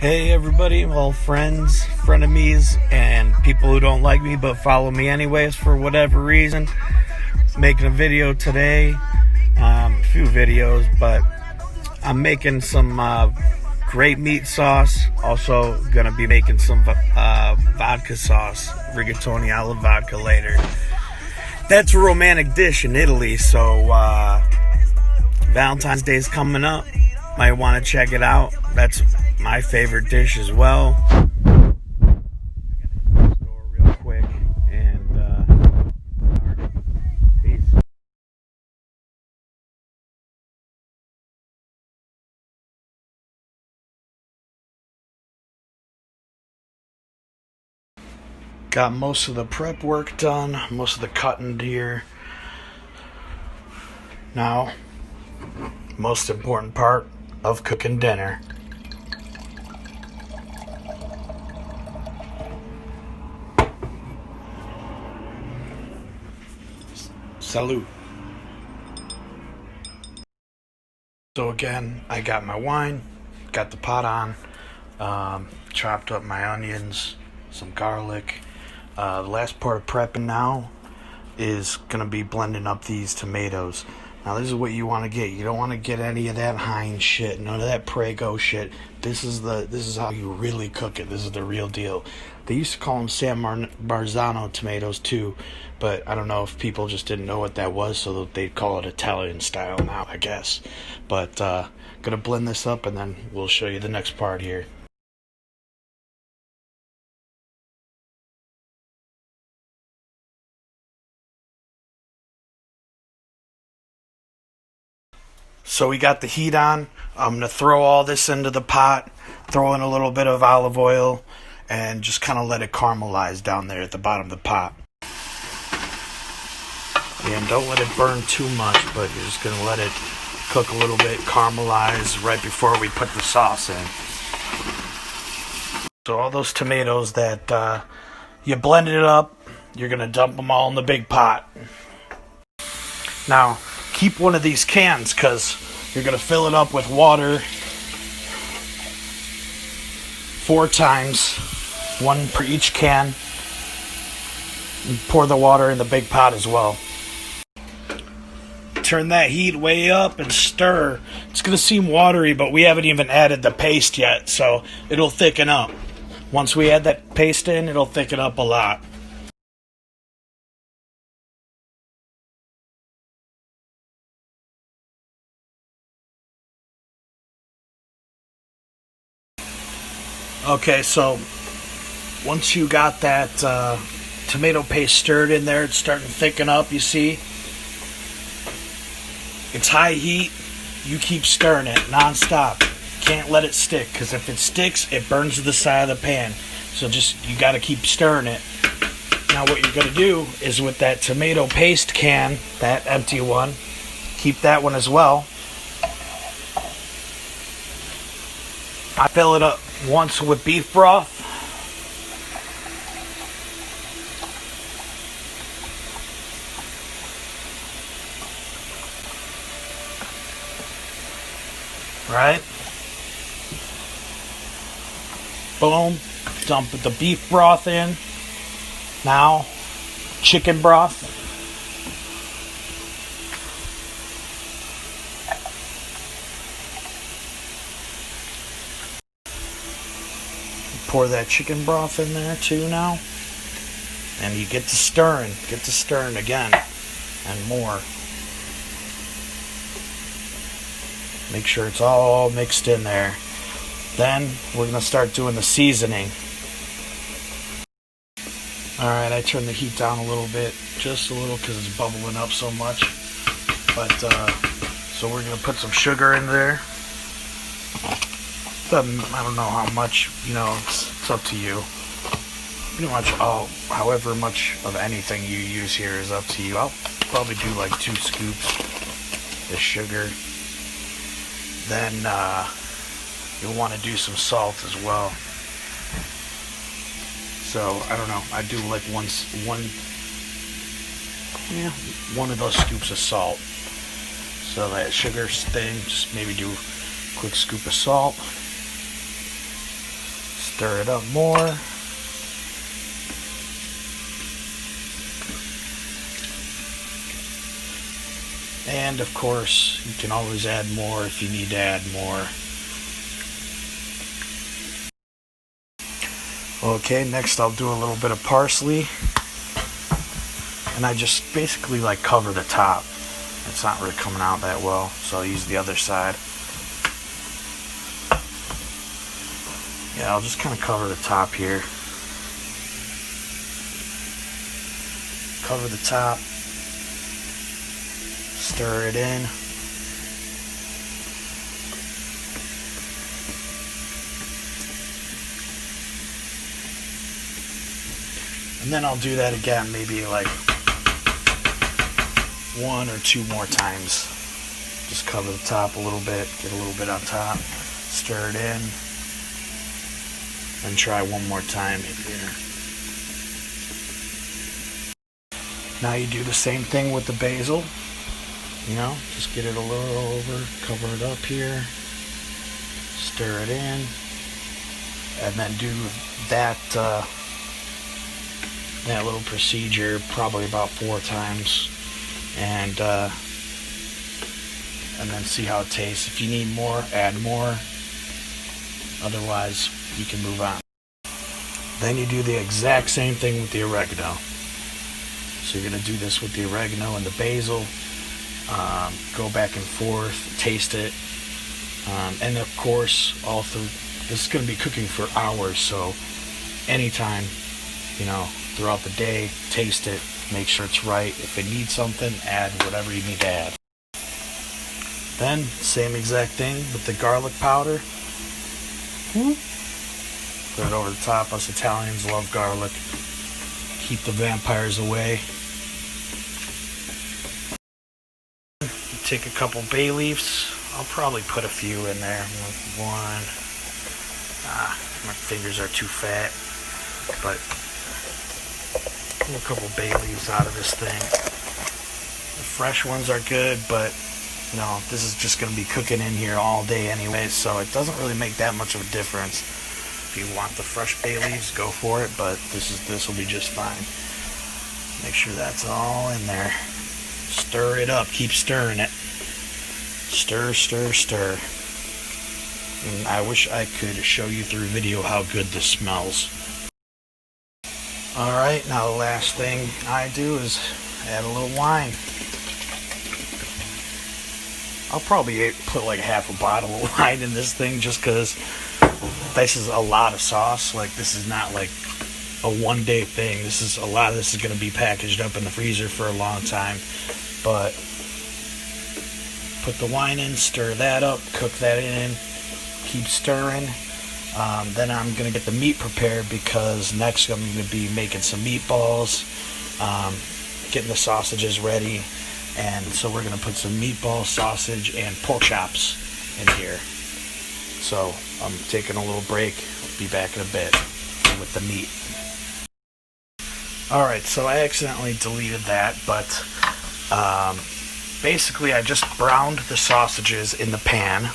Hey everybody, well, friends, frenemies, and people who don't like me but follow me anyways for whatever reason. Making a video today, a few videos, but I'm making some great meat sauce. Also gonna be making some vodka sauce, rigatoni alla vodka later. That's a romantic dish in Italy, so Valentine's Day is coming up. Might want to check it out. That's my favorite dish as well. I gotta hit the store real quick and peace. Got most of the prep work done, most of the cutting here. Now, most important part of cooking dinner. Salute. So again, I got my wine, got the pot on, chopped up my onions, some garlic. The last part of prepping now is going to be blending up these tomatoes. Now this is what you want to get. You don't want to get any of that Heinz shit, none of that Prego shit. This is how you really cook it. This is the real deal. They used to call them San Marzano tomatoes too, but I don't know if people just didn't know what that was, so they call it Italian style now, I guess. But gonna blend this up and then we'll show you the next part here. So we got the heat on. I'm going to throw all this into the pot, throw in a little bit of olive oil, and just kind of let it caramelize down there at the bottom of the pot. And don't let it burn too much, but you're just going to let it cook a little bit, caramelize right before we put the sauce in. So all those tomatoes that you blended it up, you're going to dump them all in the big pot. Now, keep one of these cans because you're going to fill it up with water 4 times, 1 per each can. And pour the water in the big pot as well. Turn that heat way up and stir. It's going to seem watery, but we haven't even added the paste yet, so it'll thicken up. Once we add that paste in, it'll thicken up a lot. Okay, so once you got that tomato paste stirred in there, it's starting to thicken up, you see. It's high heat. You keep stirring it non-stop. Can't let it stick, because if it sticks, it burns to the side of the pan. So you got to keep stirring it. Now what you're going to do is with that tomato paste can, that empty one, keep that one as well. I fill it up once with beef broth. Right? Boom. Dump the beef broth in. Now, chicken broth. Pour that chicken broth in there too now. And you get to stirring again and more. Make sure it's all mixed in there. Then we're going to start doing the seasoning. Alright, I turned the heat down a little bit, just a little because it's bubbling up so much. But, so we're going to put some sugar in there. I don't know how much, it's up to you. Pretty much however much of anything you use here is up to you. I'll probably do like 2 scoops of sugar. Then you'll want to do some salt as well. So I don't know. I do like one of those scoops of salt. So that sugar thing, just maybe do a quick scoop of salt. Stir it up more. And of course, you can always add more if you need to add more. Okay, next I'll do a little bit of parsley. And I just basically like cover the top. It's not really coming out that well, so I'll use the other side. Yeah, I'll just kind of cover the top here. Cover the top. Stir it in. And then I'll do that again, maybe like 1 or 2 more times. Just cover the top a little bit, get a little bit on top, stir it in, and try one more time here. Now you do the same thing with the basil. You know, just get it a little over, cover it up here, stir it in, and then do that that little procedure probably about 4 times, and then see how it tastes. If you need more, add more. Otherwise, you can move on. Then you do the exact same thing with the oregano. So you're going to do this with the oregano and the basil. Go back and forth, taste it, and of course, all through. This is going to be cooking for hours, so anytime, you know, throughout the day, taste it, make sure it's right. If it needs something, add whatever you need to add. Then, same exact thing with the garlic powder. Put it over the top. Us Italians love garlic. Keep the vampires away. Take a couple bay leaves. I'll probably put a few in there. One. My fingers are too fat. But pull a couple bay leaves out of this thing. The fresh ones are good, but no, this is just going to be cooking in here all day anyway, so it doesn't really make that much of a difference. If you want the fresh bay leaves, go for it, but this will be just fine. Make sure that's all in there. Stir it up. Keep stirring it. Stir, stir, stir. And I wish I could show you through video how good this smells. Alright, now the last thing I do is add a little wine. I'll probably put like half a bottle of wine in this thing just because this is a lot of sauce. Like, this is not like a one-day thing. This is a lot of this is going to be packaged up in the freezer for a long time. But put the wine in, stir that up, cook that in, keep stirring. Then I'm going to get the meat prepared because next I'm going to be making some meatballs, getting the sausages ready. And so we're going to put some meatball, sausage, and pork chops in here. So I'm taking a little break. Be back in a bit with the meat. Alright, so I accidentally deleted that, but basically I just browned the sausages in the pan.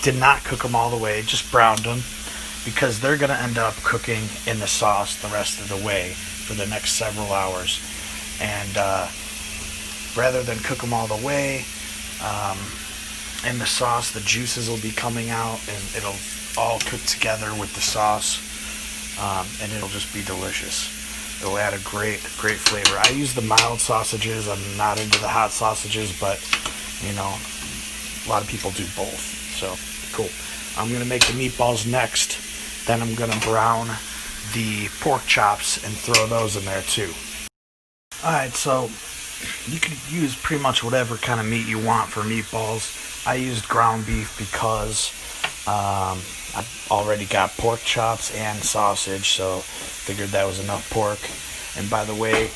Did not cook them all the way, just browned them, because they're going to end up cooking in the sauce the rest of the way for the next several hours. And rather than cook them all the way, in the sauce, the juices will be coming out, and it'll all cook together with the sauce, and it'll just be delicious. It'll add a great flavor. I use the mild sausages. I'm not into the hot sausages, but, you know, a lot of people do both. So, cool. I'm going to make the meatballs next. Then I'm going to brown the pork chops and throw those in there too. Alright, so you can use pretty much whatever kind of meat you want for meatballs. I used ground beef because I've already got pork chops and sausage, so figured that was enough pork. And by the way,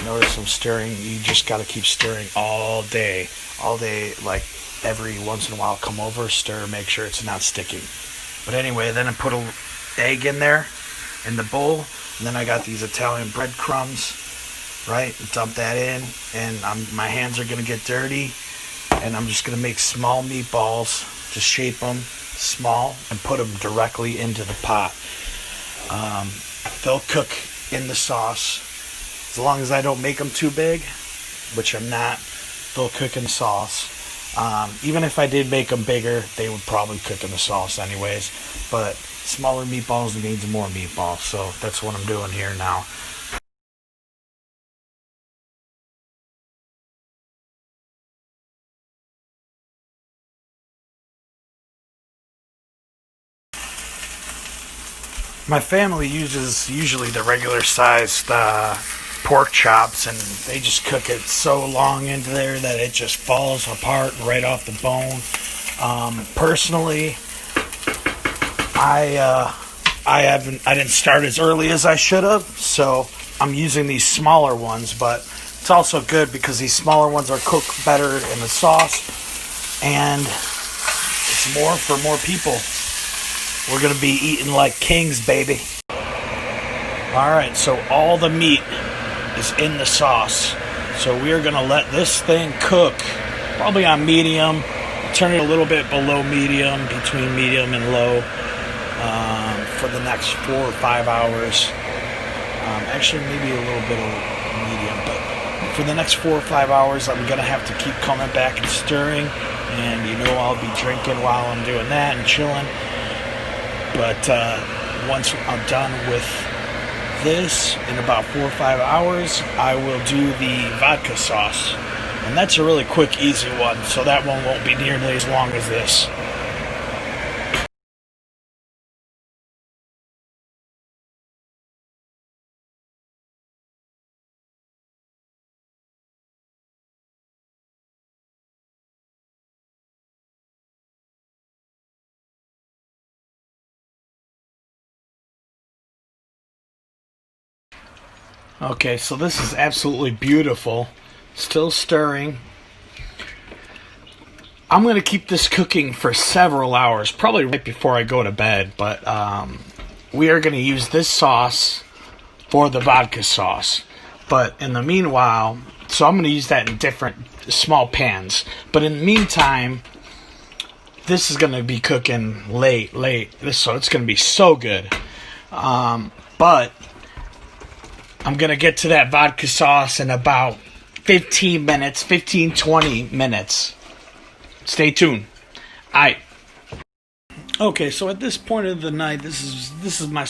notice I'm stirring. You just got to keep stirring all day, like every once in a while come over, stir, make sure it's not sticking. But anyway, then I put an egg in there in the bowl, and then I got these Italian breadcrumbs, right? Dump that in, and my hands are going to get dirty, and I'm just going to make small meatballs, just shape them, small and put them directly into the pot. They'll cook in the sauce. As long as I don't make them too big, which I'm not, they'll cook in the sauce. Even if I did make them bigger, they would probably cook in the sauce anyways. But smaller meatballs means more meatballs, so that's what I'm doing here now. My family uses usually the regular sized pork chops, and they just cook it so long into there that it just falls apart right off the bone. Personally, I didn't start as early as I should have, so I'm using these smaller ones. But it's also good because these smaller ones are cooked better in the sauce, and it's more for more people. We're going to be eating like kings, baby. Alright, so all the meat is in the sauce. So we are going to let this thing cook, probably on medium. Turn it a little bit below medium, between medium and low, for the next 4 or 5 hours. Actually, maybe a little bit of medium. But for the next 4 or 5 hours, I'm going to have to keep coming back and stirring. And you know I'll be drinking while I'm doing that and chilling. But once I'm done with this, in about 4 or 5 hours, I will do the vodka sauce. And that's a really quick, easy one, so that one won't be nearly as long as this. Okay, so this is absolutely beautiful. Still stirring. I'm going to keep this cooking for several hours, probably right before I go to bed. But we are going to use this sauce for the vodka sauce. But in the meanwhile, so I'm going to use that in different small pans. But in the meantime, this is going to be cooking late. So it's going to be so good. But I'm going to get to that vodka sauce in about 20 minutes. Stay tuned. Alright. Okay, so at this point of the night, this is my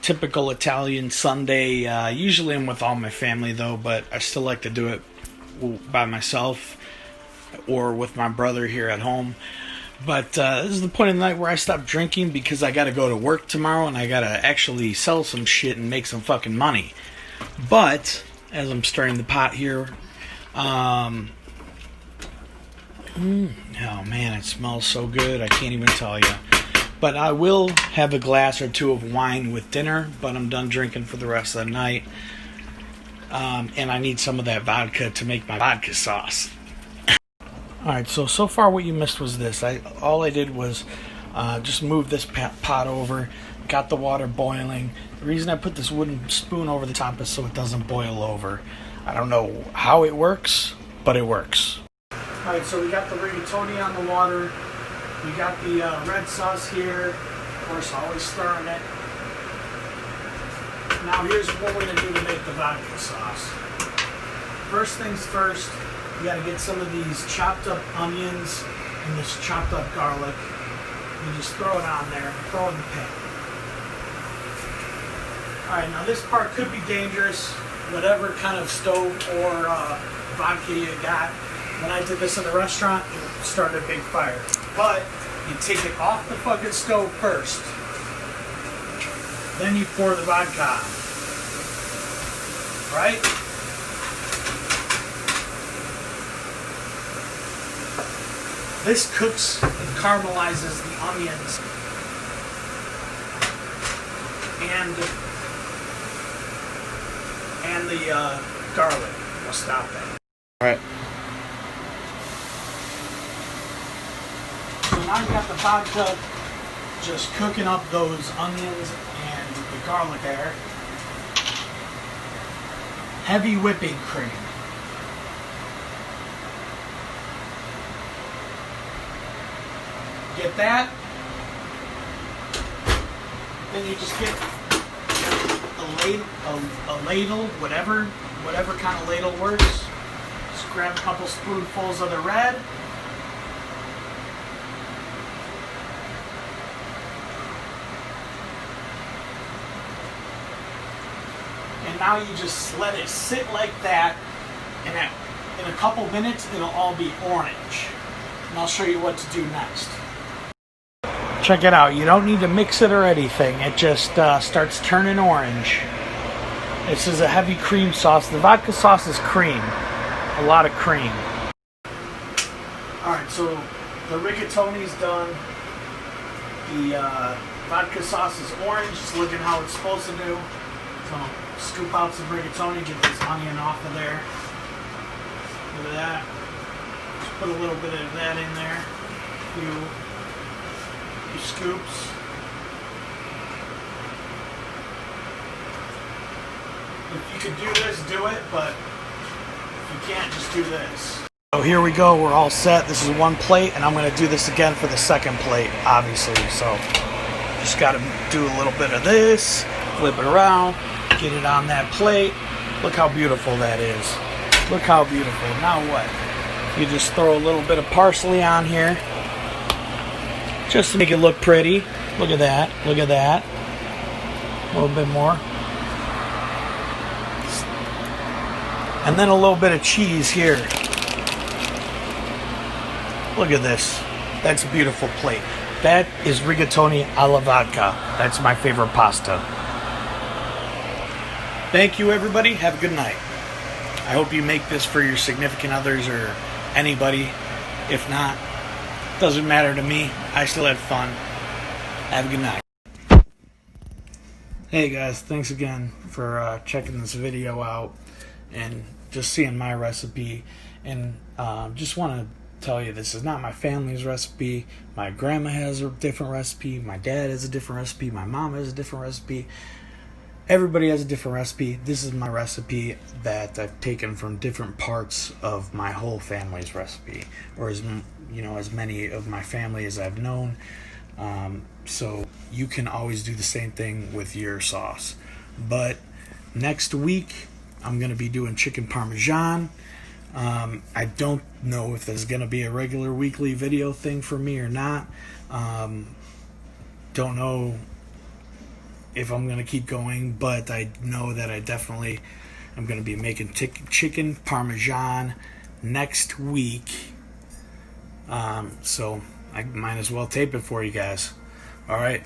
typical Italian Sunday. Usually I'm with all my family, though, but I still like to do it by myself or with my brother here at home. But this is the point of the night where I stop drinking because I got to go to work tomorrow and I got to actually sell some shit and make some fucking money. But as I'm stirring the pot here, oh man, it smells so good. I can't even tell you. But I will have a glass or two of wine with dinner, but I'm done drinking for the rest of the night. And I need some of that vodka to make my vodka sauce. Alright, so far what you missed was this. All I did was just move this pot over, got the water boiling. The reason I put this wooden spoon over the top is so it doesn't boil over. I don't know how it works, but it works. Alright, so we got the rigatoni on the water. We got the red sauce here. Of course, always stirring it. Now here's what we're going to do to make the vodka sauce. First things first, you got to get some of these chopped up onions and this chopped up garlic. You just throw it on there, throw it in the pan. Alright, now this part could be dangerous, whatever kind of stove or vodka you got. When I did this in the restaurant, it started a big fire. But you take it off the fucking stove first. Then you pour the vodka on. Right? This cooks and caramelizes the onions and the garlic. We'll stop that. Alright. So now you got the vodka just cooking up those onions and the garlic there. Heavy whipping cream. Get that? Then you just get a ladle, whatever kind of ladle works. Just grab a couple spoonfuls of the red. And now you just let it sit like that, and in a couple minutes it'll all be orange. And I'll show you what to do next. Check it out. You don't need to mix it or anything. It just starts turning orange. This is a heavy cream sauce. The vodka sauce is cream. A lot of cream. Alright, so the rigatoni's done. The vodka sauce is orange. It's looking how it's supposed to do. So scoop out some rigatoni, get this onion off of there. Look at that. Just put a little bit of that in there. A few scoops. If you could do this, do it, but if you can't, just do this. So here we go, we're all set. This is one plate, and I'm going to do this again for the second plate, obviously. So just got to do a little bit of this, flip it around, get it on that plate. Look how beautiful that is. Look how beautiful. Now what? You just throw a little bit of parsley on here, just to make it look pretty. Look at that. Look at that. A little bit more. And then a little bit of cheese here. Look at this. That's a beautiful plate. That is rigatoni alla vodka. That's my favorite pasta. Thank you, everybody. Have a good night. I hope you make this for your significant others or anybody. If not, doesn't matter to me. I still had fun. Have a good night. Hey guys, thanks again for checking this video out and just seeing my recipe. And just want to tell you, this is not my family's recipe. My grandma has a different recipe. My dad has a different recipe. My mom has a different recipe. Everybody has a different recipe. This is my recipe that I've taken from different parts of my whole family's recipe, or as many of my family as I've known. So you can always do the same thing with your sauce. But next week I'm going to be doing chicken parmesan. I don't know if this is going to be a regular weekly video thing for me or not. Don't know if I'm going to keep going, but I know that I definitely am going to be making chicken parmesan next week. So I might as well tape it for you guys. All right.